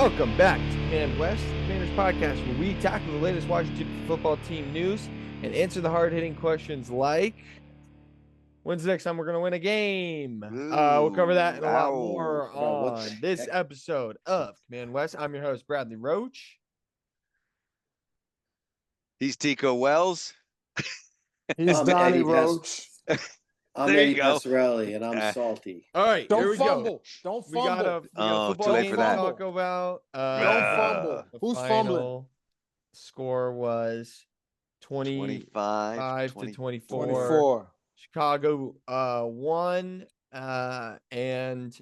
Welcome back to Command West, the Commanders podcast, where we tackle the latest Washington football team news and answer the hard-hitting questions like, when's the next time we're going to win a game? We'll cover that and a lot more on this episode of Command West. I'm your host, Bradley Roach. He's Tico Wells. He's Donnie Roach. I'm There you Eddie go. Passarelli, and I'm salty. All right, here Don't we fumble. go. Don't We got fumble. a football too late game for to that. talk about. Don't fumble. The Who's final fumbling? score was 25 to 24. 24. Chicago won, and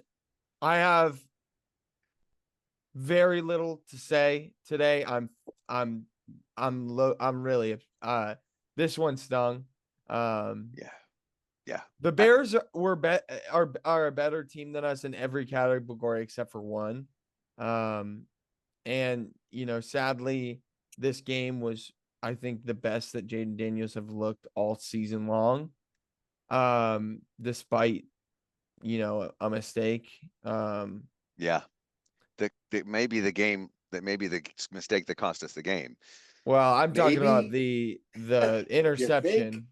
I have very little to say today. I'm really this one stung. Yeah. The Bears are a better team than us in every category except for one. And sadly, this game was, I think, the best that Jaden Daniels have looked all season long. Despite a mistake. Maybe the mistake that cost us the game. Well, I'm talking about Maybe. the interception.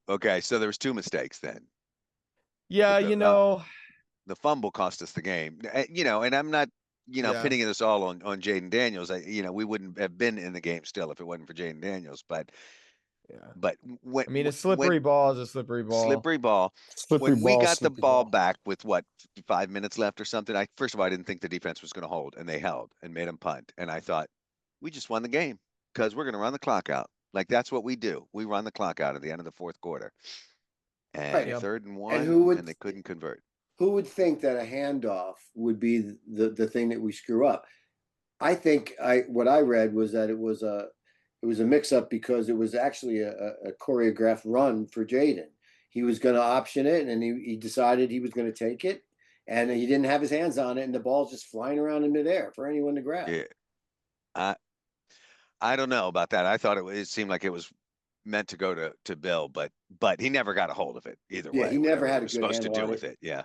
Okay, so there was two mistakes then. Yeah, The fumble cost us the game. And I'm not, Yeah. pinning this all on Jaden Daniels. We wouldn't have been in the game still if it wasn't for Jaden Daniels. But when a slippery ball is a slippery ball. slippery ball. Slippery When we ball, got the slippery ball back with 5 minutes left or something, first of all, I didn't think the defense was going to hold, and they held and made them punt. And I thought, we just won the game because we're going to run the clock out. Like, that's what we do. We run the clock out at the end of the fourth quarter. And Right. Yep. 3rd and 1, and they couldn't convert. Who would think that a handoff would be the thing that we screw up? I think what I read was that it was a mix-up because it was actually a choreographed run for Jaden. He was going to option it, and he decided he was going to take it, and he didn't have his hands on it, and the ball's just flying around in midair for anyone to grab. Yeah. I don't know about that. I thought it seemed like it was meant to go to Bill, but he never got a hold of it either way. Yeah, he never whatever had he a was good supposed to handle do on with it. it. Yeah.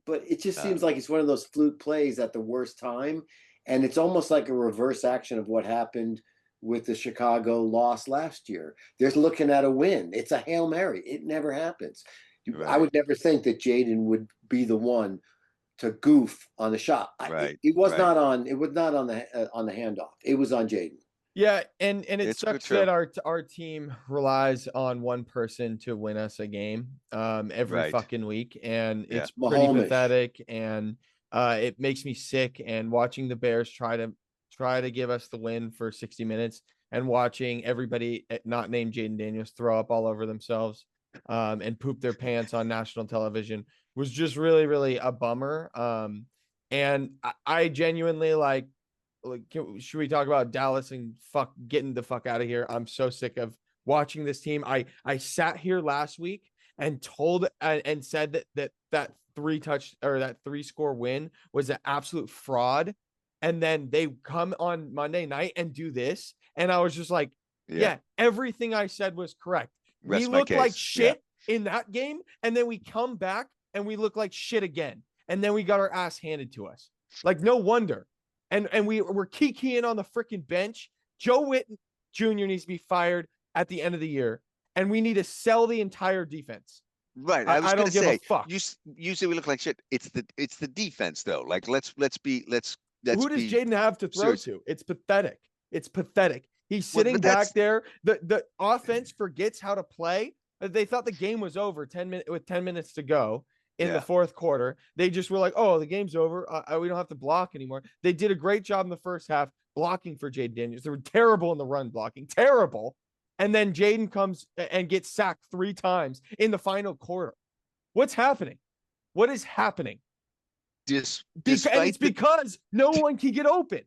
But it just seems like it's one of those fluke plays at the worst time. And it's almost like a reverse action of what happened with the Chicago loss last year. They're looking at a win. It's a Hail Mary. It never happens. Right. I would never think that Jaden would be the one to goof on the shot. Right. It was right. not on the handoff. It was on Jaden. Yeah, and it It's sucks true. that our team relies on one person to win us a game every Right. fucking week, and Yeah. it's pretty Mahomes. pathetic, and it makes me sick. And watching the Bears try to give us the win for 60 minutes, and watching everybody not named Jaden Daniels throw up all over themselves and poop their pants on national television was just really, really a bummer. And I genuinely should we talk about Dallas and getting the fuck out of here? I'm so sick of watching this team. I sat here last week and said that 3-score win was an absolute fraud. And then they come on Monday night and do this. And I was just like, yeah everything I said was correct. We looked like shit in that game. And then we come back and we look like shit again. And then we got our ass handed to us. Like, no wonder. And we're kikiing on the freaking bench. Joe Witten Jr. needs to be fired at the end of the year. And we need to sell the entire defense. Right. I don't give a fuck. You say we look like shit. It's the defense though. Like let's Who does Jaden have to throw serious. to? It's pathetic. It's pathetic. He's sitting back there. The offense forgets how to play. They thought the game was over 10 minutes to go in the fourth quarter. They just were like, oh, the game's over. We don't have to block anymore. They did a great job in the first half blocking for Jaden Daniels. They were terrible in the run blocking. Terrible. And then Jaden comes and gets sacked 3 times in the final quarter. What's happening? What is happening? Because no one can get open.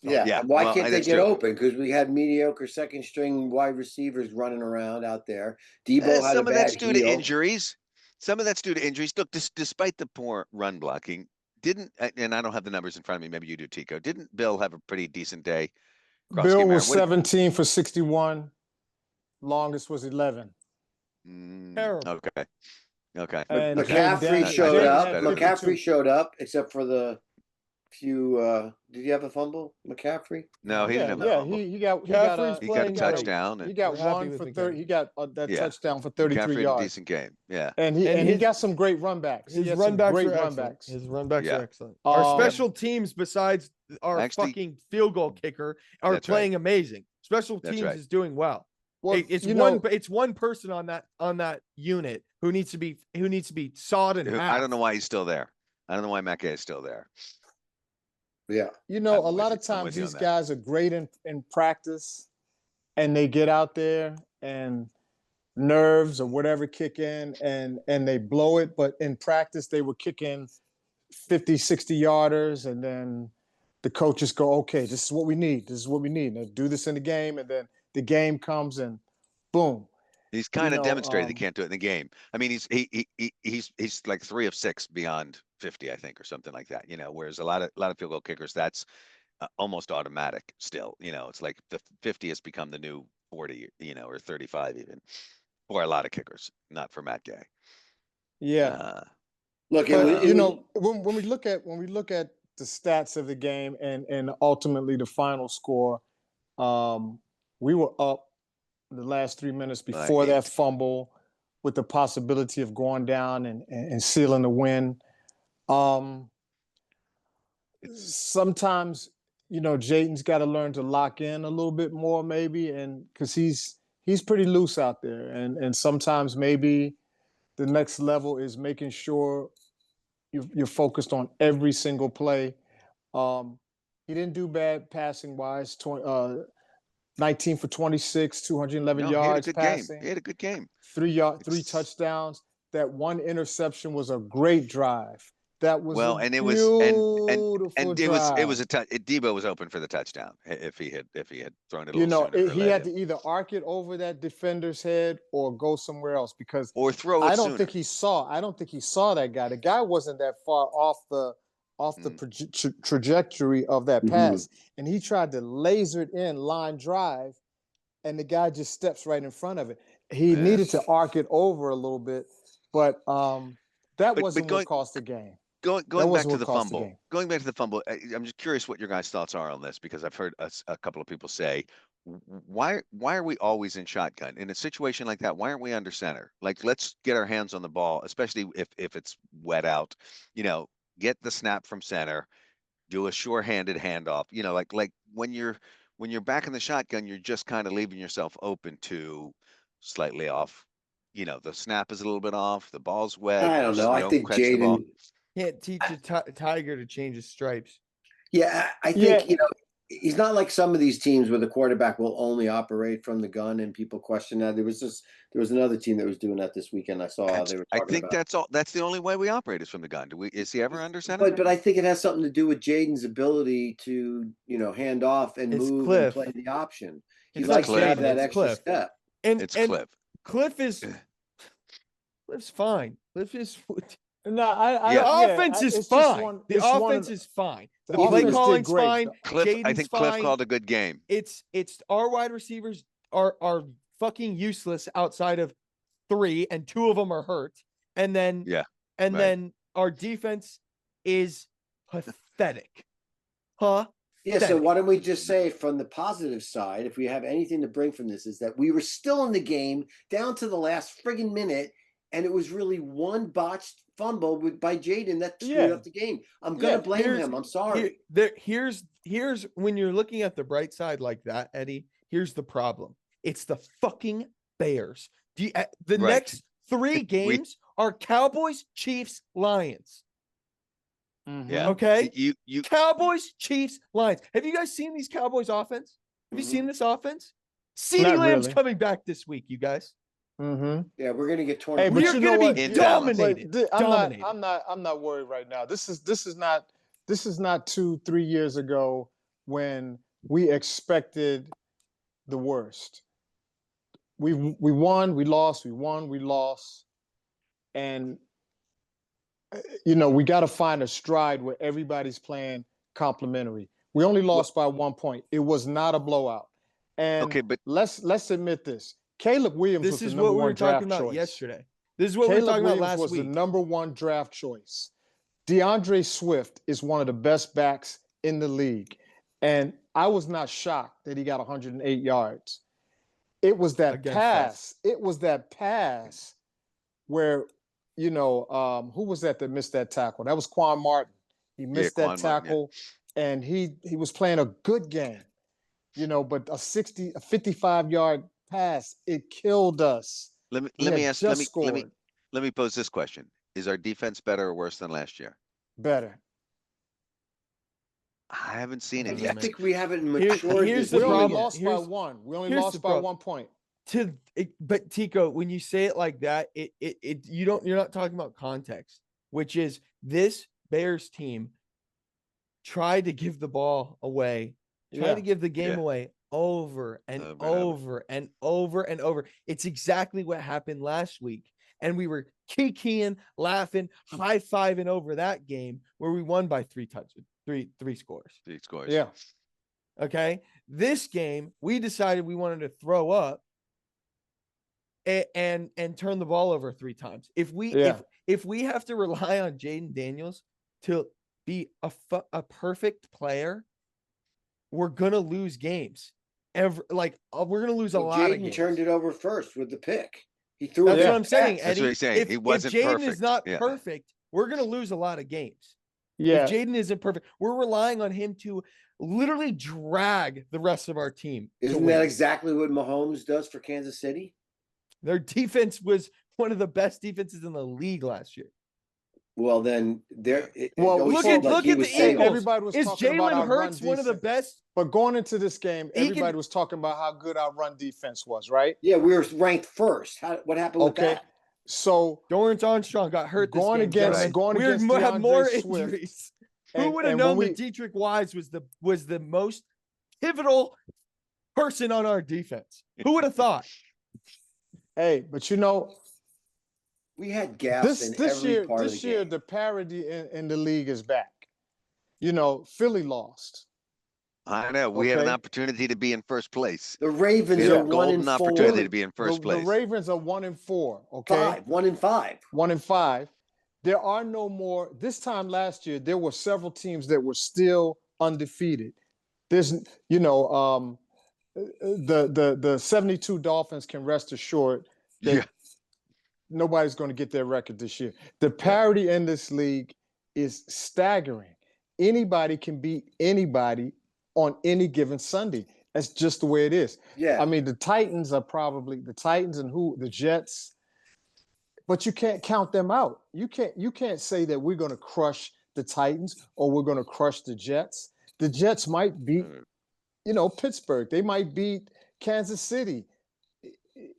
Yeah. Why can't they get open? Because we had mediocre second string wide receivers running around out there. Debo had some a of bad that's due to heel. injuries. Some of that's due to injuries. Look, despite the poor run blocking, and I don't have the numbers in front of me. Maybe you do, Tico. Didn't Bill have a pretty decent day? Bill was 17 for 61. Longest was 11. Terrible. Okay. And McCaffrey showed up. Jaden had McCaffrey 52. showed up, except for the Did he have a fumble, McCaffrey? No, he Yeah, didn't have a yeah, fumble. he got McCaffrey's He got a playing great. touchdown. he And got We're happy one with for McCaffrey. 30. He got that Yeah. touchdown for 33 McCaffrey had a yards. decent game. Yeah. And he got some great run backs. He His had run some backs great are run excellent. backs. His run backs Yeah. are excellent. Our Um, special teams, besides our Actually- fucking field goal kicker, are That's right. playing amazing. Special That's teams right. is doing well. well, It's you one. know, It's one person on that unit who needs to be sawed in half. I don't know why he's still there. I don't know why Mackay is still there. Yeah. you know, I'm a with lot you. of I'm times with you on these that. guys are great in practice, and they get out there and nerves or whatever kick in, and they blow it. But in practice, they were kicking 50, 60 yarders, and then the coaches go, okay, this is what we need. This is what we need. Now do this in the game, and then the game comes and boom. He's kind of know, demonstrated he can't do it in the game. I mean, he's like 3 of 6 beyond 50, I think, or something like that. Whereas a lot of field goal kickers, that's almost automatic still. It's like the 50 has become the new 40, or 35 even for a lot of kickers, not for Matt Gay. Yeah. Look, But you know, when we look at the stats of the game and ultimately the final score, we were up the last 3 minutes before that fumble with the possibility of going down and sealing the win. Sometimes, Jayden's got to learn to lock in a little bit more, maybe, and because he's pretty loose out there, and sometimes maybe the next level is making sure you're focused on every single play. He didn't do bad passing wise. 19 for 26, 211 No, he had a yards good passing. game. He had a good game. 3 touchdowns. That one interception was a great drive. That was a beautiful drive. It was a touch. Debo was open for the touchdown if he had thrown it a little sooner. He had to either arc it over that defender's head or go somewhere else because or throw it I don't sooner. think he saw that guy. The guy wasn't that far off the trajectory of that pass, and he tried to laser it in line drive, and the guy just steps right in front of it. He needed to arc it over a little bit, but that wasn't what cost the game. Going back to the fumble. Going back to the fumble, I'm just curious what your guys' thoughts are on this because I've heard a couple of people say, why are we always in shotgun in a situation like that? Why aren't we under center? Like, let's get our hands on the ball, especially if it's wet out. Get the snap from center, do a sure-handed handoff. Like when you're back in the shotgun, you're just kind of leaving yourself open to slightly off. The snap is a little bit off. The ball's wet. I don't know. I think catch the ball. Jayden can't teach a tiger to change his stripes. Yeah, I think he's not like some of these teams where the quarterback will only operate from the gun and people question that. There was another team that was doing that this weekend. I saw they were talking about. That's all. That's the only way we operate is from the gun. Is he ever under center? But I think it has something to do with Jayden's ability to hand off and move and play the option. He likes to have that extra step. And Cliff. Cliff's fine. Cliff is. No, the offense is fine. The offense is fine. The play calling's fine. I think Cliff called a good game. It's our wide receivers are fucking useless outside of 3, and 2 of them are hurt. And then then our defense is pathetic. Yeah, so why don't we just say from the positive side, if we have anything to bring from this, is that we were still in the game down to the last friggin' minute, and it was really one botched fumble by Jayden that screwed up the game. I'm gonna blame him. I'm sorry. Here's when you're looking at the bright side like that, Eddie. Here's the problem. It's the fucking Bears. Next 3 games are Cowboys, Chiefs, Lions. Yeah. Okay. You Cowboys, Chiefs, Lions. Have you guys seen these Cowboys offense? Have you seen this offense? CeeDee Lamb's coming back this week, you guys. Yeah, we're gonna get torn. Hey, but you're gonna be dominated. I'm not worried right now. This is not 2-3 years ago when we expected the worst. We won, we lost, we won, we lost, and we got to find a stride where everybody's playing complementary. We only lost by 1 point. It was not a blowout. And but let's admit this. Caleb Williams was the number one draft choice. Yesterday. This is what we were talking about last week. Caleb Williams was the number 1 draft choice. DeAndre Swift is one of the best backs in the league. And I was not shocked that he got 108 yards. It was that Against pass. us. It was that pass where, who was that missed that tackle? That was Quan Martin. He missed that Quan Martin, tackle, and he was playing a good game, but a 55-yard pass, it killed us. Let We me had ask. just scored. Let me pose this question: is our defense better or worse than last year? Better. I haven't seen I it don't know, yet. I man. think we haven't Here- matured. here's this the We only problem. yet. lost by Here's- one. We only here's lost the by prob- 1 point. But Tico, when you say it like that, you're not talking about context, which is this Bears team tried to give the ball away, tried to give the game Yeah. away over and Over and over. over and over and over. It's exactly what happened last week. And we were kikiing, laughing, high-fiving over that game where we won by three scores. 3 scores. Yeah. Okay. This game, we decided we wanted to throw up and turn the ball over 3 times. If we have to rely on Jaden Daniels to be a perfect player, we're gonna lose games. We're gonna lose a lot of Jaden games. turned it over first with the pick. He threw That's it. what I'm saying, fast. That's Eddie. what he's saying. He wasn't if Jaden is perfect. not Yeah. perfect, we're gonna lose a lot of games. Yeah. If Jaden isn't perfect, we're relying on him to literally drag the rest of our team. to Isn't win. that exactly what Mahomes does for Kansas City? Their defense was one of the best defenses in the league last year. Well, then there. Well, Look at the Eagles. Everybody was Is talking about Jalen our run Hurts one of the defense. best? But going into this game, He everybody can- was talking about how good our run defense was, right? Yeah, we were ranked first. What happened with Okay. that? So Dorrance Armstrong got hurt this going game. against gentlemen. going We against have more DeAndre Swift, injuries. Who and- would have and known when that Dietrich Wise was the most pivotal person on our defense? Who would have thought? Hey, but We had gaps in every part of the this year game. the parity in the league is back. Philly lost. I know. We had an Okay. opportunity to be in first place. The Ravens We had are a 1 and golden 4. opportunity to be in first The place. Ravens are 1-4. Okay. 1 and 5. 1-5. There are no more. This time last year, there were several teams that were still undefeated. There's, the 72 Dolphins can rest assured that Yeah. nobody's going to get their record this year. The parity in this league is staggering. Anybody can beat anybody on any given Sunday. That's just the way it is. Yeah. I mean, the Titans and the Jets, but you can't count them out. You can't say that we're going to crush the Titans or we're going to crush the Jets. The Jets might beat, Pittsburgh. They might beat Kansas City.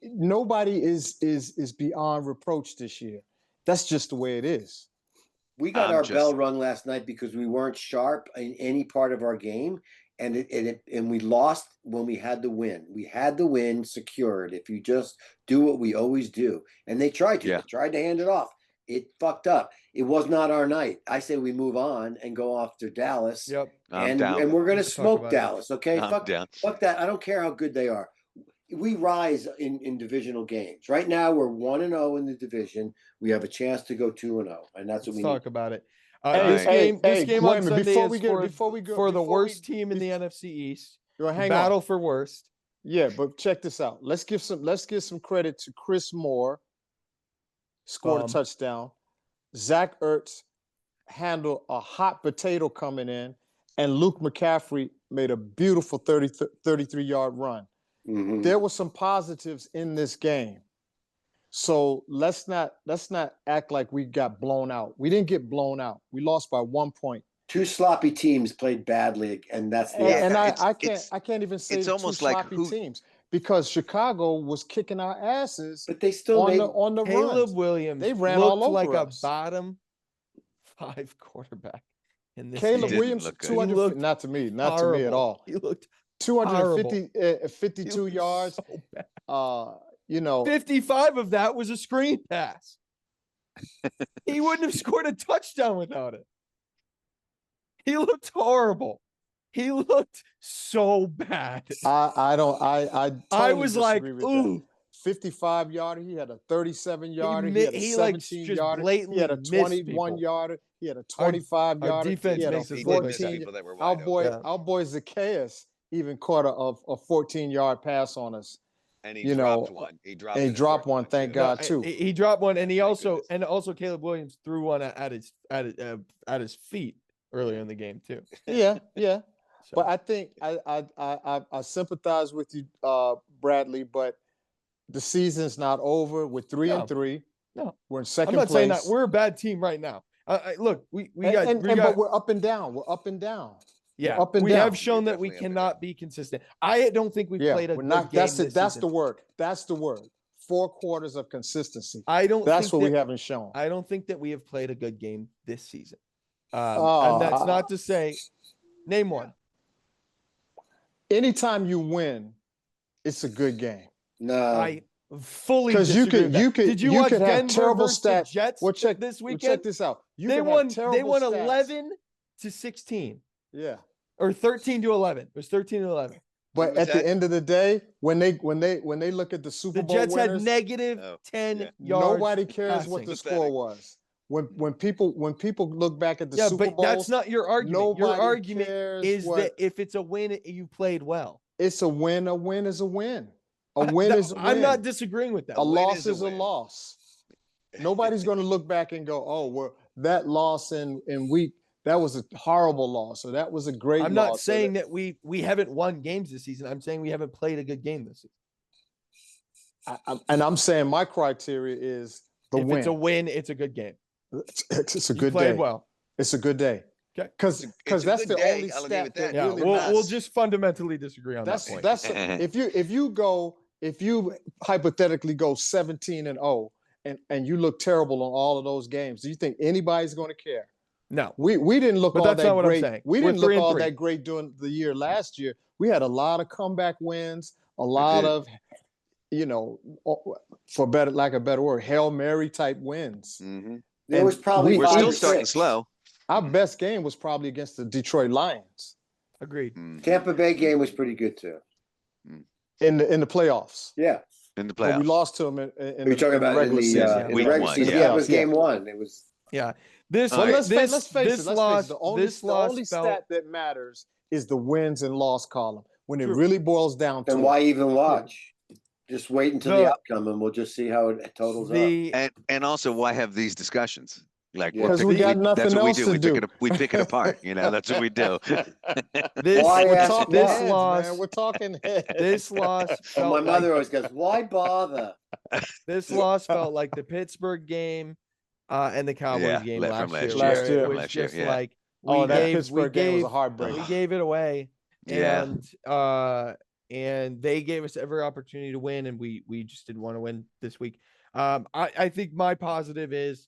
Nobody is beyond reproach this year. That's just the way it is. We got our bell rung last night because we weren't sharp in any part of our game, and we lost when we had the win. We had the win secured if you just do what we always do. And they tried to. Yeah. They tried to hand it off. It fucked up. It was not our night. I say we move on and go off to Dallas. Yep. I'm And down. we're gonna Let's talk smoke about it. Dallas. Okay. I'm down. Fuck that. I don't care how good they are. We rise in divisional games. Right now, we're 1-0 in the division. We have a chance to go 2-0, and that's what Let's we talk need. about it. Hey, This game wait a on minute, Sunday is before we go, for the before worst we- team in the NFC East. Well, hang Battle on. for worst. Yeah, but check this out. Let's give some credit to Chris Moore. Scored a touchdown. Zach Ertz handled a hot potato coming in, and Luke McCaffrey made a beautiful 33-yard run. Mhm. There were some positives in this game. So let's not act like we got blown out. We didn't get blown out. We lost by 1 point. Two sloppy teams played badly, and that's the And it's- I can't even say it's two almost like sloppy teams because Chicago was kicking our asses But they still made on the Caleb runs. Williams They ran looked all over like us. a bottom 5 quarterback in this Caleb game. Williams, look good. 200, He looked not to me at Horrible. all. He looked 252 he looked yards. so bad. 55 of that was a screen pass. He wouldn't have scored a touchdown without it. He looked horrible. He looked so bad. I I totally was like, disagree with that. ooh, 55-yarder. He had a 37-yarder. He mi- had a he, like, 17-yarder. just He had a blatantly missed people. 21-yarder. He had a Our 25-yarder. defense He had a makes us He look did like miss that. 14. people that were Our wide boy, open. Yeah. our boy Zacchaeus even caught a 14-yard pass on us. And he you dropped know, one. He dropped and he in the dropped fourth one, thank too. No, God, too. he dropped one, and he Thank also goodness. Caleb Williams threw one at his feet earlier in the game too. Yeah, yeah. So, But I think I sympathize with you, Bradley. But the season's not over. We're 3-3. no, We're in I'm second not place. saying that we're a bad team right now. Look, we got but we're up and down. We're up and down. yeah, up and we down. have shown that we definitely up and cannot be consistent. I don't think we've Yeah, played a we're good not. game That's it. this That's season. the word. That's the word. 4 quarters of consistency. I don't. That's think what we that- haven't shown. I don't think that we have played a good game this season. And Oh, that's not to say, name one. Anytime you win, it's a good game. No, I fully Because you disagree could, with that. you could, Did you, you watch could have Denver terrible versus the stats. Jets Well, check this well, weekend? check this out. You They could have won. They terrible won stats. 11-16 Yeah. or 13-11. It was 13-11. But was at the that? end of the day, when they look at the Super The Bowl Jets winners, had negative Oh, 10 yeah. yards. nobody cares what passing. the Pathetic. score was. When people look back at the Yeah, Super but Bowls, that's not your argument. Your nobody argument cares is what, that if it's a win, you played well. it's a win. A win is a win. A win is a win. I'm not disagreeing with that. A win loss is a is a win. loss. Nobody's going to look back and go, "Oh, well, that loss in week that was a horrible loss, or that was a great I'm loss." not saying that we haven't won games this season. I'm saying we haven't played a good game this season. And I'm saying my criteria is the If win. it's a win, it's a good game. It's a You good played day. well. It's a good day. Okay. Because It's a that's good the day, only I'll give stat it that that. Yeah, really we'll matters. just fundamentally disagree on that point. That's if you hypothetically go 17-0 and you look terrible on all of those games, do you think anybody's going to care? No. We didn't look But all that's that not what I'm great. saying. We We're didn't look all 3-3. that great during the year last year. We had a lot of comeback wins, a lot did. of, for lack of a better word, Hail Mary type wins. Mm-hmm. there was probably We're 5 still or starting 6. slow. Our Mhm. best game was probably against the Detroit Lions Agreed. Mhm. Tampa Bay game was pretty good too. in the playoffs. Yeah. In the But we playoffs. lost to them in Are the, you talking in the about in regular the season. in the Week regular one, season? yeah. Yeah, it was Yeah. game 1. It was Yeah. This All right. Let's face it. this loss The only felt stat that matters is the wins and loss column. When it True. really boils down to then it. why even watch? Just wait until the The- outcome and we'll just see how it totals up. the And also, why have these discussions? Like, Yeah. we're 'Cause we picking- got nothing that's what we else do. to We do. we pick it apart. That's what we do. this Why We're ask talking why? this heads, loss man. We're talking heads. this loss And felt my mother like always goes, "Why bother?" this loss felt like the Pittsburgh game and the Cowboys Yeah, game from last year. last where year. It From was last year, just yeah. like Oh, that we Pittsburgh game was a gave heartbreak. we gave it away. Yeah. And they gave us every opportunity to win, and we just didn't want to win this week. I think my positive is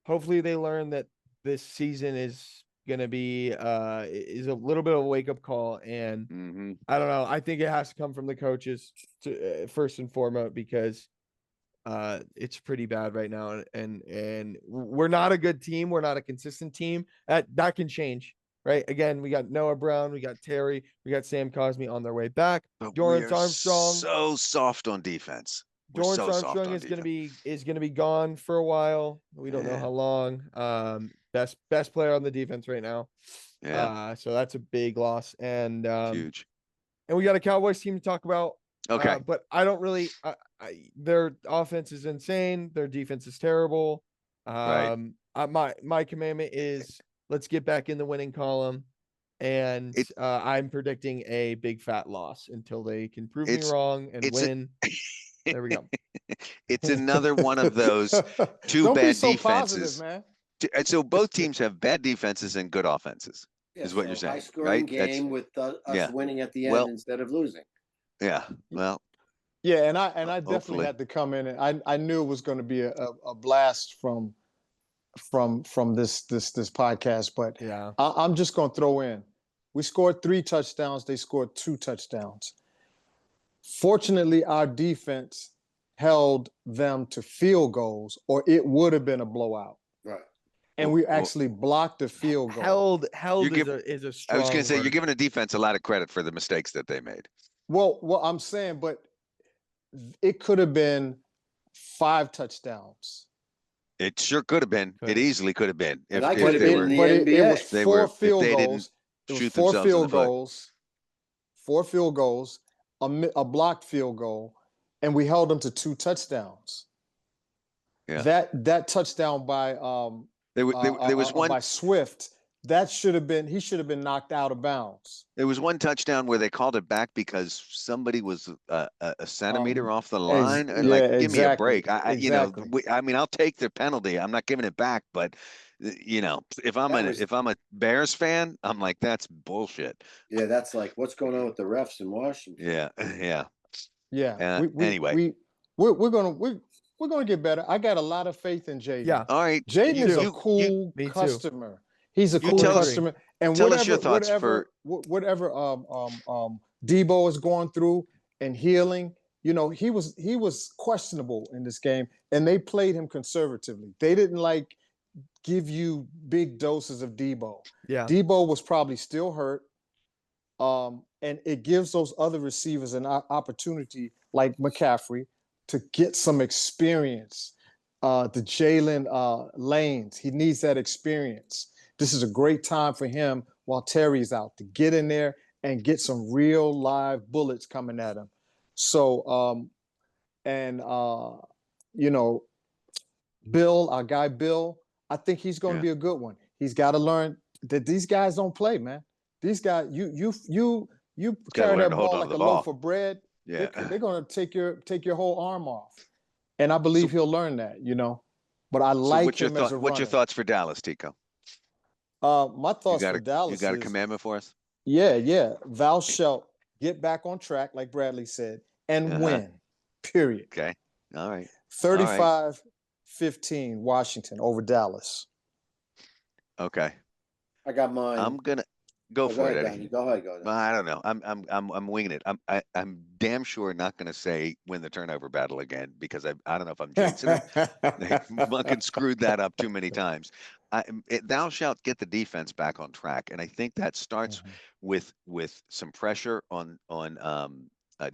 hopefully they learn that this season is gonna be is a little bit of a wake up call, and Mhm. I don't know. I think it has to come from the coaches to, first and foremost, because it's pretty bad right now, and we're not a good team. We're not a consistent team. That can change. Right. Again, we got Noah Brown, we got Terry, we got Sam Cosme on their way back. But Dorrance we are Armstrong. so soft on defense. We're Dorrance so soft Armstrong on is gonna defense. be gone for a while. We don't know Yeah. how long. Best player on the defense right now. Yeah, So that's a big loss. And huge. and we got a Cowboys team to talk about. Okay. But I don't really their offense is insane, their defense is terrible. Right. My commandment is let's get back in the winning column. And I'm predicting a big fat loss until they can prove me It's- wrong and it's a- win. There we go. It's another one of those two Don't be bad so defenses. positive, man. And so both teams have bad defenses and good offenses. Yeah, Is what you're saying, High scoring right? That's- game with us yeah. winning at the end Well- instead of losing. Yeah. Well, Yeah, and I definitely Hopefully. had to come in, and I knew it was going to be a blast from this podcast, but Yeah. I'm just going to throw in. We scored 3 touchdowns. They scored 2 touchdowns. Fortunately, our defense held them to field goals, or it would have been a blowout. Right. And we actually blocked the field goal. Held You give- is a I strong was going to say, you're word. giving the defense a lot of credit for the mistakes that they made. Well, I'm saying, but it could have been 5 touchdowns. It sure could have been. It Could've. easy could have been. And If, I if could have they been were, in the But it was NBA. they 4 were, if field they didn't goals. It was shoot 4 themselves in the field foot. goals, 4 field goals, a blocked field goal, and we held them to 2 touchdowns. Yeah. That touchdown by There was one. by Swift, he should have been knocked out of bounds. There was one touchdown where they called it back because somebody was a centimeter off the line. And like, give me a break. Exactly. I mean, I'll take the penalty. I'm not giving it back, but if I'm a Bears fan, I'm like, that's bullshit. Yeah, that's like what's going on with the refs in Washington. Yeah, yeah. Yeah. Anyway. We're gonna get better. I got a lot of faith in Jaden. Yeah. All right. Jaden is a you- cool Me too. customer. He's a You cool tell us- customer. And tell whatever, us your thoughts whatever Debo is going through and healing, he was questionable in this game, and they played him conservatively. They didn't give you big doses of Debo. Yeah. Debo was probably still hurt. And it gives those other receivers an opportunity, like McCaffrey, to get some experience. The Jalen Lanes, he needs that experience. This is a great time for him while Terry's out to get in there and get some real live bullets coming at him. So, Bill, our guy Bill, I think he's going to be a good one. He's got to learn that these guys don't play, man. These guys, you carry learn that to hold ball on like to a the ball. loaf of bread. Yeah. They're going to take your whole arm off, and I believe he'll learn that. But I like him as a runner. What's your thoughts for Dallas, Tico? My thoughts for You Dallas got a is, commandment for us? yeah. Thou shalt get back on track, like Bradley said, and win. Period. Okay. All right. 35-15 Washington over Dallas. Okay. I got mine. I'm gonna go for it, ahead, Eddie. Donnie. Go ahead, Donnie. I don't know. I'm winging it. I'm damn sure not gonna say win the turnover battle again because I don't know if I'm jinxing it. They fucking screwed that up too many times. Thou shalt get the defense back on track, and I think that starts with some pressure on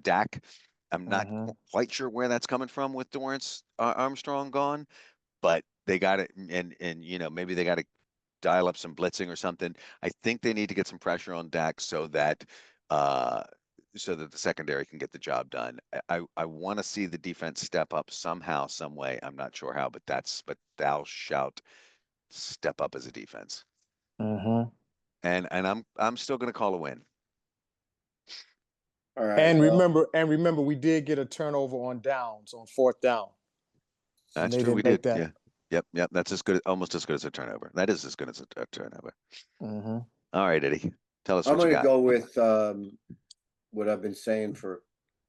Dak. I'm not quite sure where that's coming from with Dorrance Armstrong gone, but they got it, and maybe they got to dial up some blitzing or something. I think they need to get some pressure on Dak so that the secondary can get the job done. I want to see the defense step up somehow, some way. I'm not sure how, but thou shalt step up as a defense. And I'm still going to call a win. All right. And remember, we did get a turnover on downs on 4th down. That's true. We did. Yeah. Yep. That's almost as good as a turnover. That is as good as a turnover. All right, Eddie, tell us I'm what you going to got. go with what I've been saying for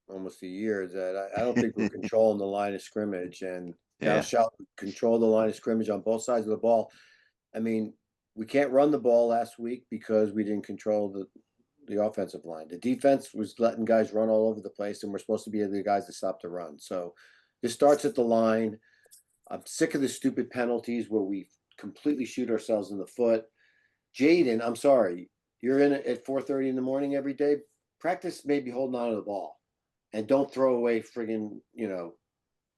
almost a year, that I don't think we're controlling the line of scrimmage, and thou shalt control the line of scrimmage on both sides of the ball. I mean, we can't run the ball last week because we didn't control the offensive line. The defense was letting guys run all over the place, and we're supposed to be the guys that stop the run. So this starts at the line. I'm sick of the stupid penalties where we completely shoot ourselves in the foot. Jaden, I'm sorry, you're in at 4:30 in the morning every day. Practice maybe holding on to the ball, and don't throw away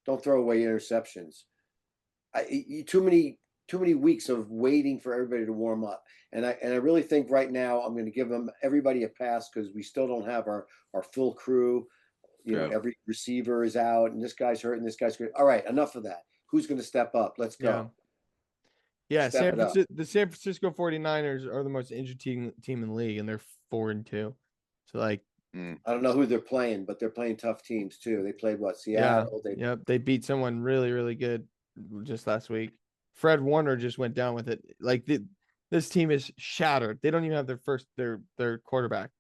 don't throw away interceptions. Too many weeks of waiting for everybody to warm up, and I really think right now I'm going to give everybody a pass because we still don't have our full crew. Every receiver is out, and this guy's hurt, and this guy's hurt. All right, enough of that. Who's going to step up? Let's go. Yeah, the San Francisco 49ers are the most injured team in the league, and they're 4-2. So I don't know who they're playing, but they're playing tough teams too. They played Seattle. Yeah, they beat someone really, really good just last week. Fred Warner just went down with it. This team is shattered. They don't even have their quarterback,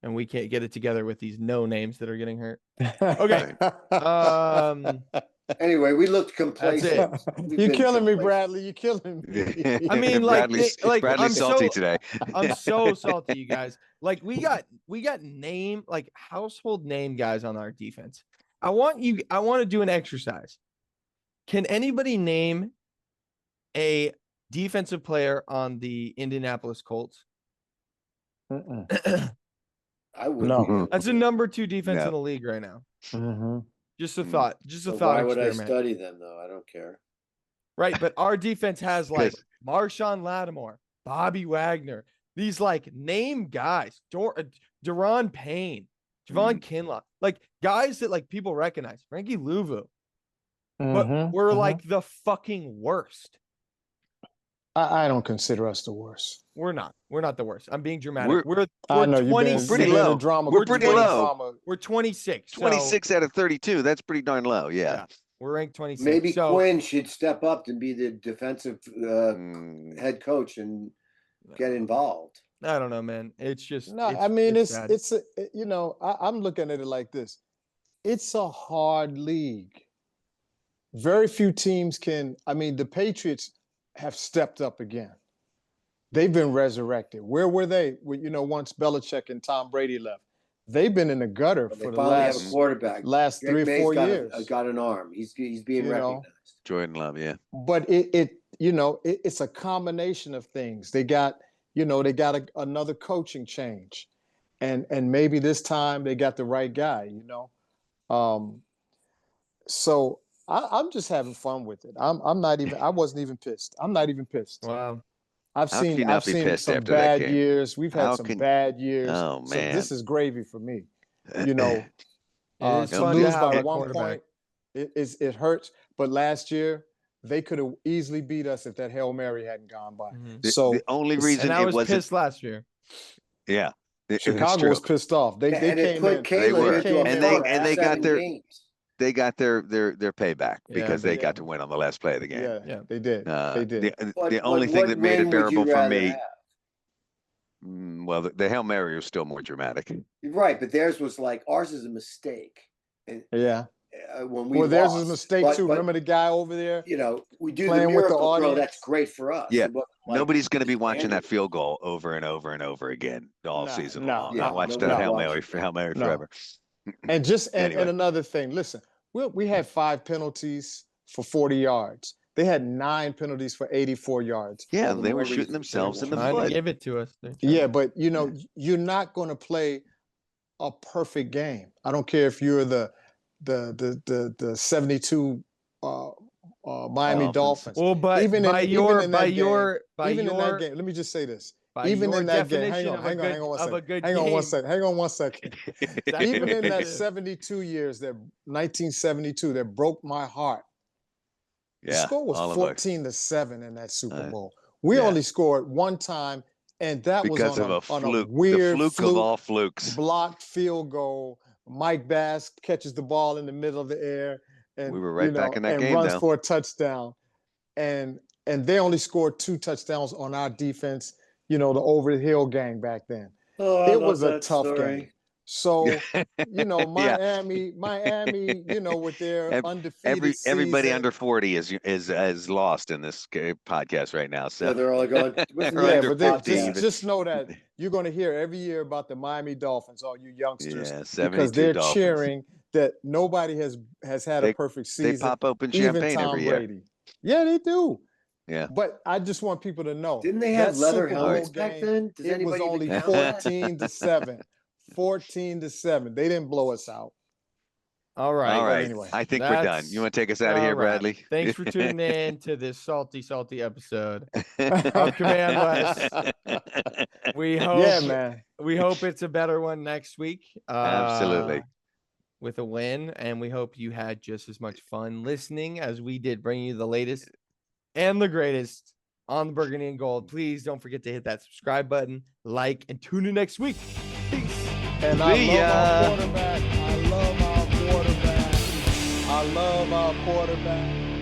and we can't get it together with these no names that are getting hurt. Okay. Anyway, we looked complacent. You're killing me, Bradley. You're killing me. I mean, Bradley's I'm salty today. I'm so salty, you guys. We got household name guys on our defense. I want to do an exercise. Can anybody name a defensive player on the Indianapolis Colts? I would. No. That's a number 2 defense in the league right now. Just a thought. Just a So thought why would I experiment. study them though? I don't care. Right, but our defense has like 'Cause- Marshawn Lattimore, Bobby Wagner, these like name guys, Deron Payne, Javon Kinlaw, like guys that like people recognize. Frankie Louvu, but we're like the fucking worst. I don't consider us the worst. We're not. We're not the worst. I'm being dramatic. We're I know you've been pretty you've been a low. drama. We're pretty low. Drama. We're 26. 26 out of 32. That's pretty darn low. Yeah. Yeah. We're ranked 26. Maybe so, Quinn should step up and be the defensive head coach and get involved. I don't know, man. It's just No, I mean sad. you know, I'm looking at it like this. It's a hard league. Very few teams can. I mean, the Patriots have stepped up again. They've been resurrected. Where were they? You know, once Belichick and Tom Brady left, they've been in the gutter But for they the finally have a last quarterback. 3 or 4 years. Got an arm. He's being You know. recognized. Jordan Love. Yeah. But it's a combination of things. They got another coaching change, and maybe this time they got the right guy. So I'm just having fun with it. I'm not even. I wasn't even pissed. I'm not even pissed. Wow. I've How can you seen not be pissed some after that bad game? years. We've had some bad years. Oh, So man. this is gravy for me. You know, It is to fun to lose have by a 1 quarterback. point, it hurts. But last year they could have easily beat us if that Hail Mary hadn't gone by. Mhm. So the only reason And I it was wasn't. pissed last year. Yeah. It's Chicago true. was pissed off. They And it came put in. Caleb were. into a And they- funk and for they got 7 their- games. They got their payback Yeah, because they they- got to win on the last play of the game. Yeah, they did. They did. The only thing that made it win would you bearable for rather me. have? Well, the Hail Mary was still more dramatic. Right, but theirs was like ours is a mistake. And Yeah. when we Well, theirs lost, is a mistake but- too. but, Remember the guy over there? You know, we do the playing with the miracle throw. audience? That's great for us. Yeah, It wasn't like Nobody's going to be just watching that handed. field goal over and over and over again all No, season no, long. Yeah, I watched nobody that Hail watching. Mary No. forever. And just and Anyway. another thing. Listen, we had 5 penalties for 40 yards. They had 9 penalties for 84 yards. Yeah, All the they more were shooting reason to themselves in the Trying to foot. give it to us. They're trying- Yeah, but you're not going to play a perfect game. I don't care if you're the 72 Miami Dolphins. Well, but Even by in your that by game- your by Even in your that game, let me just say this. by Even your in that game, hang definition on, of hang a on, good hang on one of a second. good Hang on one game. second. Hang on one second. Even in that Yeah. 72 years, that 1972, that broke my heart. The Yeah, score was all of us. 14-7 in that Super Uh, Bowl. We yeah. only scored 1 time, and that Because was of a on fluke, a weird the fluke of all flukes. blocked field goal. Mike Bass catches the ball in the middle of the air, and We were right back in that and game, runs though. for a touchdown. And they only scored 2 touchdowns on our defense. The over the hill gang back then. Oh, I It love was a that tough story. game. So Yeah. Miami, with their undefeated Everybody season. under 40 is lost in this podcast right now. So So they're all going. What's the They're name under of the but 50 just, even. just know that you're going to hear every year about the Miami Dolphins, all you youngsters, yeah, because 72 they're Dolphins. cheering that nobody has had a perfect They season. pop open Even champagne Tom every year. Brady. Yeah, they do. Yeah. But I just want people to know. Didn't they have that leather Super Bowl helmets back game, then? Does it was anybody only even count that? 14-7. 14-7. They didn't blow us out. All right. All right. anyway, I think we're done. that's- You want to take us out of all here, right. Bradley? Thanks for tuning in to this salty episode of Command West. We hope Yeah, man. we hope it's a better one next week. Absolutely. With a win, and we hope you had just as much fun listening as we did, bringing you the latest and the greatest on the Burgundy and Gold. Please don't forget to hit that subscribe button, like, and tune in next week. Peace. And I See love ya. our quarterback. I love our quarterback. I love our quarterback.